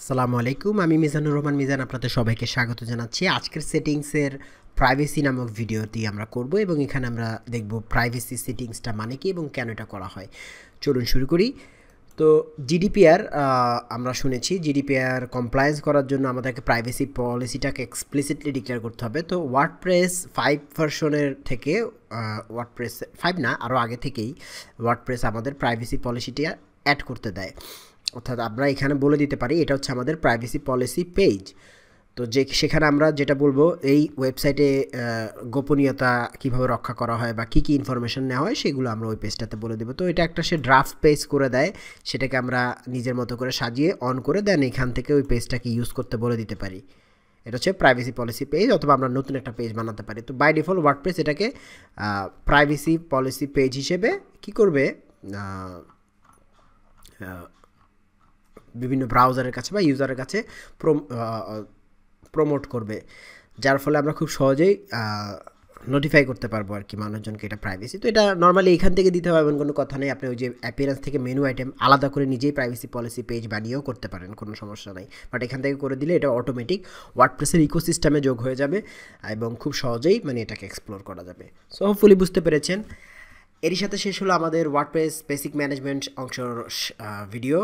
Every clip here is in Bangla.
আসসালামু আলাইকুম, আমি মিজানুর রহমান মিজান আপনাদের সবাইকে স্বাগত জানাচ্ছি। আজকের সেটিংসের প্রাইভেসি নামক ভিডিওটি আমরা করব এবং এখানে আমরা দেখব প্রাইভেসি সেটিংসটা মানে কি এবং কেন এটা করা হয়। চলুন শুরু করি। তো জিডিপিআর আমরা শুনেছি জিডিপিআর কমপ্লায়েন্স করার জন্য আমাদেরকে প্রাইভেসি পলিসিটাকে এক্সপ্লিসিটলি ডিক্লেয়ার করতে হবে। তো ওয়ার্ডপ্রেস 5 ভার্সনের থেকে ওয়ার্ডপ্রেস 5 না, আরও আগে থেকেই ওয়ার্ডপ্রেস আমাদের প্রাইভেসি পলিসিটা অ্যাড করতে দেয়। অর্থাৎ আমরা এখানে বলে দিতে পারি এটা হচ্ছে আমাদের প্রাইভেসি পলিসি পেজ। তো সেখানে আমরা যেটা বলবো এই ওয়েবসাইটে গোপনীয়তা কিভাবে রক্ষা করা হয় বা কী কী ইনফরমেশন নেওয়া হয় সেগুলো আমরা ওই পেজটাতে বলে দেবো। তো এটা একটা সে ড্রাফট পেজ করে দেয়, সেটাকে আমরা নিজের মতো করে সাজিয়ে অন করে দেন এখান থেকে ওই পেজটাকে ইউজ করতে বলে দিতে পারি। এটা হচ্ছে প্রাইভেসি পলিসি পেজ, অথবা আমরা নতুন একটা পেজ বানাতে পারি। তো বাই ডিফল্ট ওয়ার্ডপ্রেস এটাকে প্রাইভেসি পলিসি পেজ হিসেবে কি করবে, বিভিন্ন ব্রাউজারের কাছে বা ইউজারের কাছে প্রমোট করবে, যার ফলে আমরা খুব সহজেই নোটিফাই করতে পারবো আর কি মানুষজনকে এটা প্রাইভেসি। তো এটা নর্মালি এখান থেকে দিতে হবে এমন কোনো কথা নেই। আপনি ওই যে অ্যাপিয়ারেন্স থেকে মেনু আইটেম আলাদা করে নিজেই প্রাইভেসি পলিসি পেজ বানিয়েও করতে পারেন, কোনো সমস্যা নেই। বাট এখান থেকে করে দিলে এটা অটোমেটিক ওয়ার্ডপ্রেসের ইকোসিস্টেমে যোগ হয়ে যাবে এবং খুব সহজেই এটাকে এক্সপ্লোর করা যাবে। সো হোপফুলি বুঝতে পেরেছেন। এরই সাথে শেষ হলো আমাদের ওয়ার্ডপ্রেস বেসিক ম্যানেজমেন্ট অংশের ভিডিও।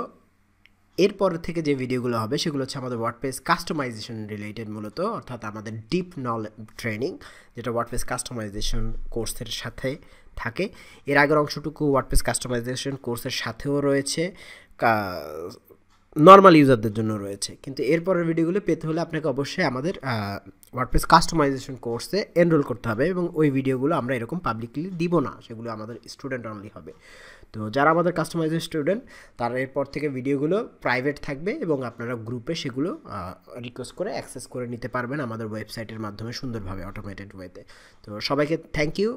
এরপর থেকে যে ভিডিওগুলো হবে সেগুলো হচ্ছে আমাদের ওয়ার্ডপ্রেস কাস্টমাইজেশন রিলেটেড মূলত, অর্থাৎ আমাদের ডিপ নলেজ ট্রেনিং, যেটা ওয়ার্ডপ্রেস কাস্টমাইজেশন কোর্সের সাথে থাকে। এর আগের অংশটুকু ওয়ার্ডপ্রেস কাস্টমাইজেশন কোর্সের সাথেও রয়েছে, নর্মাল ইউজারদের জন্য রয়েছে। কিন্তু এরপরের ভিডিওগুলো পেতে হলে আপনাকে অবশ্যই আমাদের ওয়ার্ডপ্রেস কাস্টমাইজেশন কোর্সে এনরোল করতে হবে, এবং ওই ভিডিওগুলো আমরা এরকম পাবলিকলি দিব না, সেগুলো আমাদের স্টুডেন্ট অনলি হবে। তো যারা আমাদের কাস্টমাইজেশন স্টুডেন্ট তারা এরপর থেকে ভিডিওগুলো প্রাইভেট থাকবে এবং আপনারা গ্রুপে সেগুলো রিকোয়েস্ট করে অ্যাক্সেস করে নিতে পারবেন আমাদের ওয়েবসাইটের মাধ্যমে সুন্দরভাবে অটোমেটেড ওয়েতে। তো সবাইকে থ্যাংক ইউ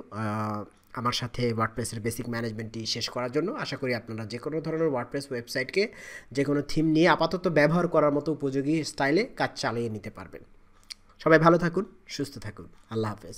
আমার সাথে ওয়ার্ডপ্রেসের বেসিক ম্যানেজমেন্টটি শেষ করার জন্য। আশা করি আপনারা যে কোনো ধরনের ওয়ার্ডপ্রেস ওয়েবসাইটকে যে কোনো থিম নিয়ে আপাতত ব্যবহার করার মতো উপযোগী স্টাইলে কাজ চালিয়ে নিতে পারবেন। সবাই ভালো থাকুন, সুস্থ থাকুন, আল্লাহ হাফেজ।